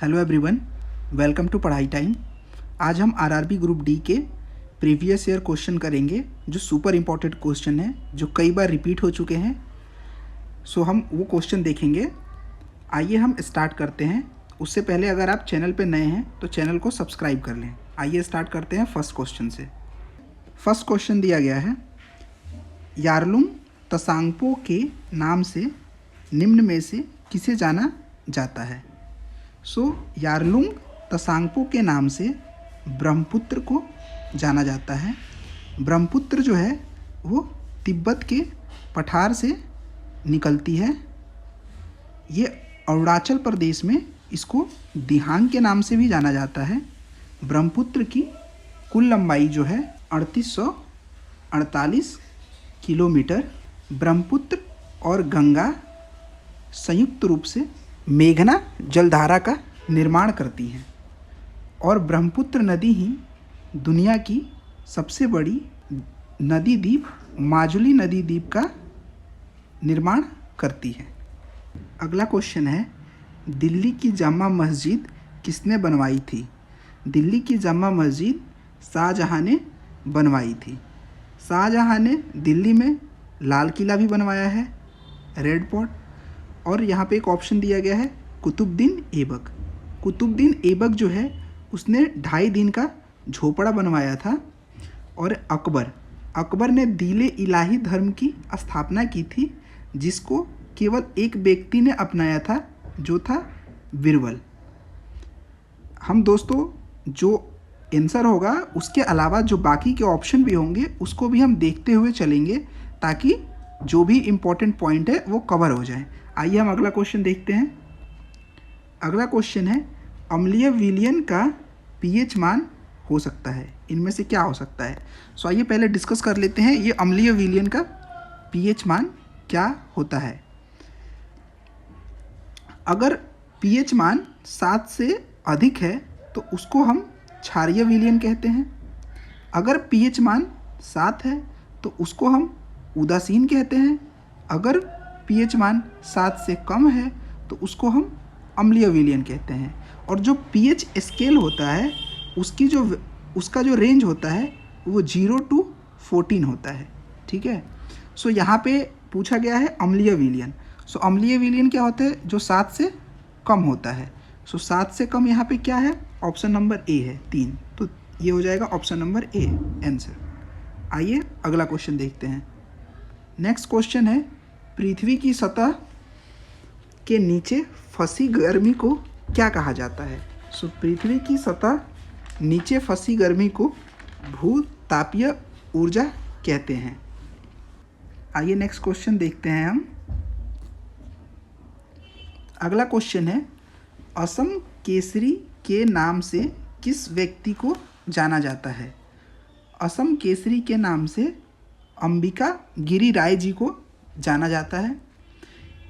Hello everyone, welcome to पढ़ाई time. आज हम आरआरबी ग्रुप डी के प्रीवियस ईयर क्वेश्चन करेंगे जो सुपर इम्पोर्टेंट क्वेश्चन है, जो कई बार रिपीट हो चुके हैं। सो हम वो क्वेश्चन देखेंगे। आइए हम स्टार्ट करते हैं। उससे पहले अगर आप चैनल पे नए हैं तो चैनल को सब्सक्राइब कर लें। आइए स्टार्ट करते हैं फर्स्ट क्वेश्चन से। फर्स्ट क्वेश्चन दिया गया है, यारलुंग तसांगपो के नाम से निम्न में से किसे जाना जाता है। यारलुंग तसांगपो के नाम से ब्रह्मपुत्र को जाना जाता है। ब्रह्मपुत्र जो है वो तिब्बत के पठार से निकलती है। ये अरुणाचल प्रदेश में इसको दिहांग के नाम से भी जाना जाता है। ब्रह्मपुत्र की कुल लंबाई जो है 3848 किलोमीटर। ब्रह्मपुत्र और गंगा संयुक्त रूप से मेघना जलधारा का निर्माण करती हैं और ब्रह्मपुत्र नदी ही दुनिया की सबसे बड़ी नदी द्वीप माजुली नदी द्वीप का निर्माण करती है। अगला क्वेश्चन है, दिल्ली की जामा मस्जिद किसने बनवाई थी। दिल्ली की जामा मस्जिद शाहजहां ने बनवाई थी। शाहजहां ने दिल्ली में लाल किला भी बनवाया है, रेड फोर्ट, और यहाँ पे एक ऑप्शन दिया गया है कुतुबुद्दीन ऐबक। कुतुबुद्दीन ऐबक जो है उसने 2.5 दिन का झोपड़ा बनवाया था। और अकबर ने दीले इलाही धर्म की स्थापना की थी, जिसको केवल एक व्यक्ति ने अपनाया था, जो था बीरबल। हम दोस्तों जो आंसर होगा उसके अलावा जो बाकी के ऑप्शन भी होंगे उसको भी हम देखते हुए चलेंगे, ताकि जो भी इम्पोर्टेंट पॉइंट है वो कवर हो जाए। आइए हम अगला क्वेश्चन देखते हैं। अगला क्वेश्चन है, अम्लीय विलयन का पीएच मान हो सकता है, इनमें से क्या हो सकता है। आइए पहले डिस्कस कर लेते हैं ये अम्लीय विलयन का पीएच मान क्या होता है। अगर पीएच मान 7 से अधिक है तो उसको हम क्षारीय विलयन कहते हैं। अगर पीएच मान 7 है तो उसको हम उदासीन कहते हैं। अगर पीएच मान 7 से कम है तो उसको हम अम्लीय विलयन कहते हैं। और जो पीएच स्केल होता है उसका जो रेंज होता है वो 0 to 14 होता है। ठीक है। यहाँ पे पूछा गया है अम्लीय विलयन। अम्लीय विलयन क्या होता है, जो 7 से कम होता है। 7 से कम यहाँ पे क्या है, ऑप्शन नंबर ए है 3, तो ये हो जाएगा ऑप्शन नंबर ए आंसर। आइए अगला क्वेश्चन देखते हैं। नेक्स्ट क्वेश्चन है, पृथ्वी की सतह के नीचे फंसी गर्मी को क्या कहा जाता है। पृथ्वी की सतह नीचे फंसी गर्मी को भूतापीय ऊर्जा कहते हैं। आइए नेक्स्ट क्वेश्चन देखते हैं हम। अगला क्वेश्चन है, असम केसरी के नाम से किस व्यक्ति को जाना जाता है। असम केसरी के नाम से अंबिका गिरी राय जी को जाना जाता है।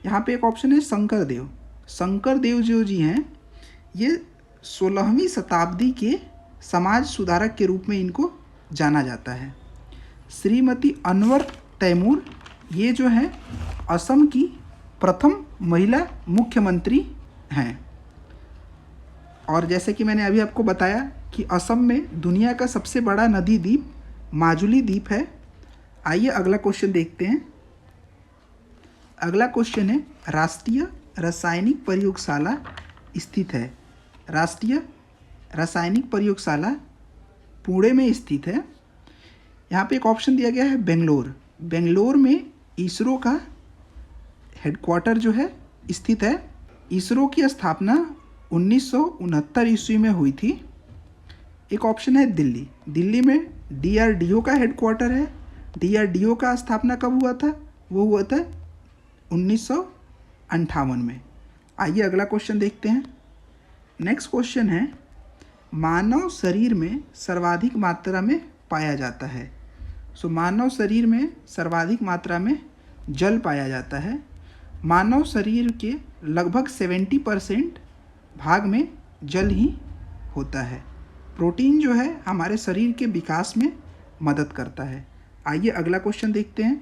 यहाँ पे एक ऑप्शन है शंकर देव। शंकर देव जो जी हैं, ये 16वीं शताब्दी के समाज सुधारक के रूप में इनको जाना जाता है। श्रीमती अनवर तैमूर, ये जो है असम की प्रथम महिला मुख्यमंत्री हैं। और जैसे कि मैंने अभी आपको बताया कि असम में दुनिया का सबसे बड़ा नदी द्वीप माजुली द्वीप है। आइए अगला क्वेश्चन देखते हैं। अगला क्वेश्चन है, राष्ट्रीय रासायनिक प्रयोगशाला स्थित है। राष्ट्रीय रासायनिक प्रयोगशाला पुणे में स्थित है। यहाँ पे एक ऑप्शन दिया गया है बेंगलोर। बेंगलोर में इसरो का हेडक्वार्टर जो है स्थित है। इसरो की स्थापना 1969 ईस्वी में हुई थी। एक ऑप्शन है दिल्ली। दिल्ली में DRDO का हेडक्वार्टर है। DRDO का स्थापना कब हुआ था, वो हुआ था 1958 में। आइए अगला क्वेश्चन देखते हैं। नेक्स्ट क्वेश्चन है, मानव शरीर में सर्वाधिक मात्रा में पाया जाता है। मानव शरीर में सर्वाधिक मात्रा में जल पाया जाता है। मानव शरीर के लगभग 70% भाग में जल ही होता है। प्रोटीन जो है हमारे शरीर के विकास में मदद करता है। आइए अगला क्वेश्चन देखते हैं।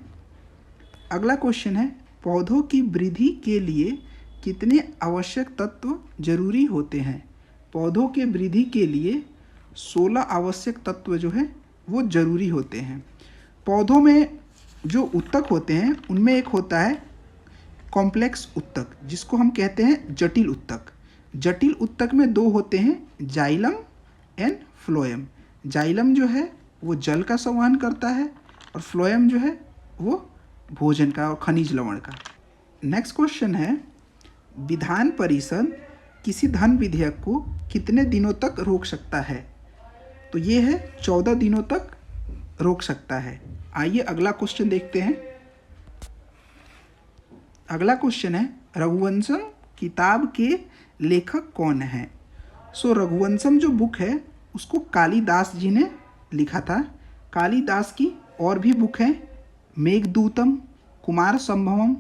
अगला क्वेश्चन है, पौधों की वृद्धि के लिए कितने आवश्यक तत्व जरूरी होते हैं? पौधों के वृद्धि के लिए 16 आवश्यक तत्व जो है वो जरूरी होते हैं। पौधों में जो उत्तक होते हैं उनमें एक होता है कॉम्प्लेक्स उत्तक, जिसको हम कहते हैं जटिल उत्तक। जटिल उत्तक में दो होते हैं, जाइलम एंड फ्लोएम। जाइलम जो है वो जल का संवहन करता है और फ्लोएम जो है वो भोजन का और खनिज लवण का। नेक्स्ट क्वेश्चन है, विधान परिषद किसी धन विधेयक को कितने दिनों तक रोक सकता है? तो ये है 14 दिनों तक रोक सकता है। आइए अगला क्वेश्चन देखते हैं। अगला क्वेश्चन है, रघुवंशम किताब के लेखक कौन है? सो रघुवंशम जो बुक है उसको कालिदास जी ने लिखा था। कालिदास की और भी बुक है, मेघदूतम, कुमार संभवम,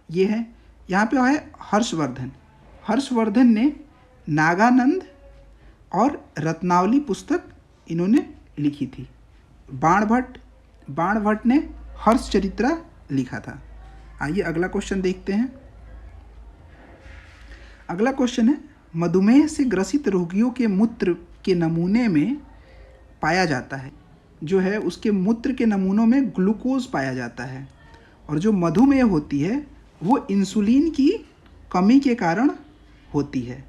ये है। यहाँ पे है हर्षवर्धन। हर्षवर्धन ने नागानंद और रत्नावली पुस्तक इन्होंने लिखी थी। बाणभट्ट ने हर्षचरित्रा लिखा था। आइए अगला क्वेश्चन देखते हैं। अगला क्वेश्चन है, मधुमेह से ग्रसित रोगियों के मूत्र के नमूने में पाया जाता है, जो है उसके मूत्र के नमूनों में ग्लूकोज पाया जाता है। और जो मधुमेह होती है वो इंसुलिन की कमी के कारण होती है।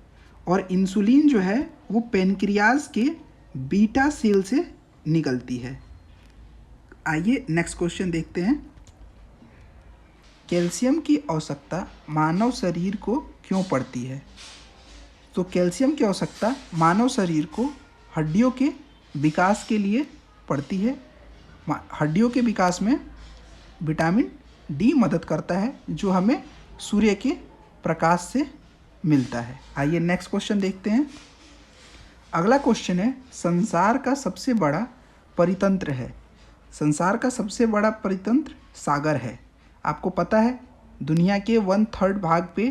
और इंसुलिन जो है वो पेनक्रियाज के बीटा सेल से निकलती है। आइए नेक्स्ट क्वेश्चन देखते हैं। कैल्शियम की आवश्यकता मानव शरीर को क्यों पड़ती है? तो कैल्शियम की आवश्यकता मानव शरीर को हड्डियों के विकास के लिए पड़ती है। हड्डियों के विकास में विटामिन डी मदद करता है, जो हमें सूर्य के प्रकाश से मिलता है। आइए नेक्स्ट क्वेश्चन देखते हैं। अगला क्वेश्चन है, संसार का सबसे बड़ा परितंत्र है। संसार का सबसे बड़ा परितंत्र सागर है। आपको पता है दुनिया के 1/3 भाग पे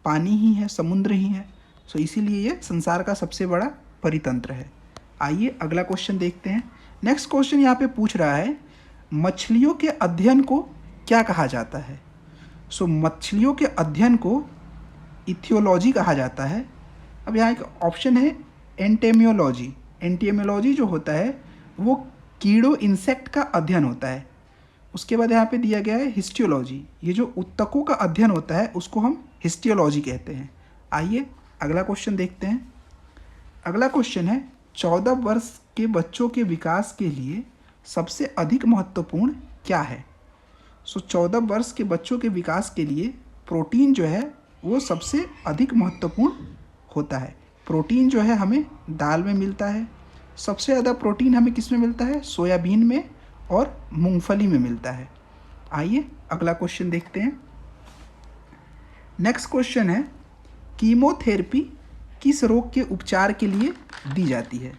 पानी ही है, समुद्र ही है। सो इसीलिए ये संसार का सबसे बड़ा परितंत्र है। आइए अगला क्वेश्चन देखते हैं। नेक्स्ट क्वेश्चन यहाँ पे पूछ रहा है, मछलियों के अध्ययन को क्या कहा जाता है? सो मछलियों के अध्ययन को इथियोलॉजी कहा जाता है। अब यहाँ एक ऑप्शन है एंटेमियोलॉजी। एंटेमियोलॉजी जो होता है वो कीड़ों इंसेक्ट का अध्ययन होता है। उसके बाद यहाँ पे दिया गया है हिस्टियोलॉजी। ये जो उत्तकों का अध्ययन होता है उसको हम हिस्टियोलॉजी कहते हैं। आइए अगला क्वेश्चन देखते हैं। अगला क्वेश्चन है, 14 वर्ष के बच्चों के विकास के लिए सबसे अधिक महत्वपूर्ण क्या है? सो 14 वर्ष के बच्चों के विकास के लिए प्रोटीन जो है वो सबसे अधिक महत्वपूर्ण होता है। प्रोटीन जो है हमें दाल में मिलता है। सबसे ज़्यादा प्रोटीन हमें किस में मिलता है? सोयाबीन में और मूंगफली में मिलता है। आइए अगला क्वेश्चन देखते हैं। नेक्स्ट क्वेश्चन है, कीमोथेरेपी किस रोग के उपचार के लिए दी जाती है?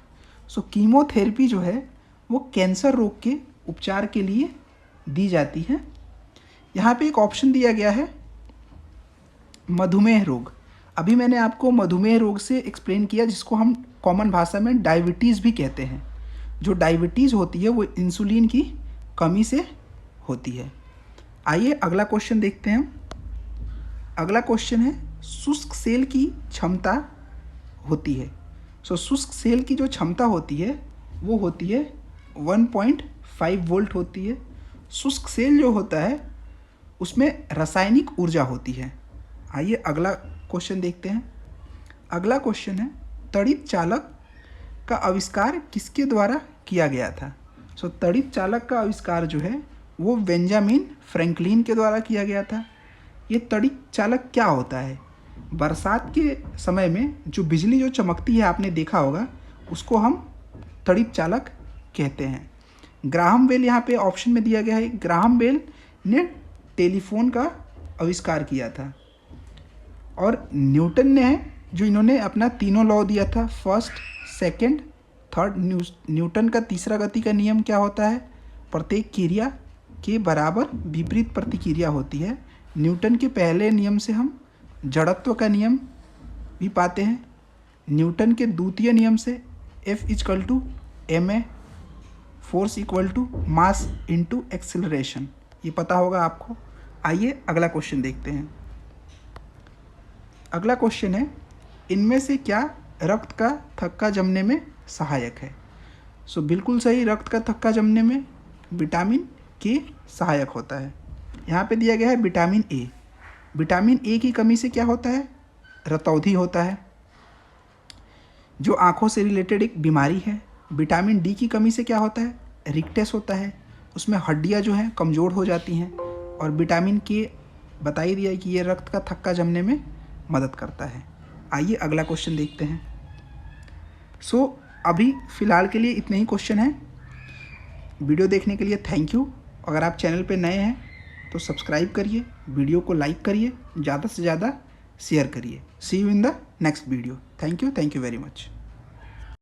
सो कीमोथेरेपी जो है वो कैंसर रोग के उपचार के लिए दी जाती है। यहाँ पे एक ऑप्शन दिया गया है मधुमेह रोग। अभी मैंने आपको मधुमेह रोग से एक्सप्लेन किया, जिसको हम कॉमन भाषा में डायबिटीज़ भी कहते हैं। जो डायबिटीज़ होती है वो इंसुलिन की कमी से होती है। आइए अगला क्वेश्चन देखते हैं। अगला क्वेश्चन है, शुष्क सेल की क्षमता होती है। सो शुष्क सेल की जो क्षमता होती है वो होती है 1.5 वोल्ट होती है। शुष्क सेल जो होता है उसमें रासायनिक ऊर्जा होती है। आइए अगला क्वेश्चन देखते हैं। अगला क्वेश्चन है, तड़ित चालक का आविष्कार किसके द्वारा किया गया था? सो तड़ित चालक का आविष्कार जो है वो बेंजामिन फ्रैंकलिन के द्वारा किया गया था। ये तड़ित चालक क्या होता है? बरसात के समय में जो बिजली जो चमकती है, आपने देखा होगा, उसको हम तड़ित चालक कहते हैं। ग्राहम बेल यहाँ पे ऑप्शन में दिया गया है। ग्राहम बेल ने टेलीफोन का आविष्कार किया था। और न्यूटन ने है जो इन्होंने अपना तीनों लॉ दिया था, फर्स्ट, सेकंड, थर्ड। न्यूटन का तीसरा गति का नियम क्या होता है? प्रत्येक क्रिया के बराबर विपरीत प्रतिक्रिया होती है। न्यूटन के पहले नियम से हम जड़त्व का नियम भी पाते हैं। न्यूटन के द्वितीय नियम से F=ma, force equal to mass into acceleration, ये पता होगा आपको। आइए अगला क्वेश्चन देखते हैं। अगला क्वेश्चन है, इनमें से क्या रक्त का थक्का जमने में सहायक है? सो बिल्कुल सही, रक्त का थक्का जमने में विटामिन के सहायक होता है। यहाँ पे दिया गया है विटामिन ए। विटामिन ए की कमी से क्या होता है? रतौंधी होता है, जो आँखों से रिलेटेड एक बीमारी है। विटामिन डी की कमी से क्या होता है? रिकटेस होता है, उसमें हड्डियाँ जो हैं कमज़ोर हो जाती हैं। और विटामिन के बता ही दिया है कि ये रक्त का थक्का जमने में मदद करता है। आइए अगला क्वेश्चन देखते हैं। सो अभी फ़िलहाल के लिए इतने ही क्वेश्चन हैं। वीडियो देखने के लिए थैंक यू। अगर आप चैनल पे नए हैं तो सब्सक्राइब करिए, वीडियो को लाइक करिए, ज़्यादा से ज़्यादा शेयर करिए। See you in the next video. Thank you very much.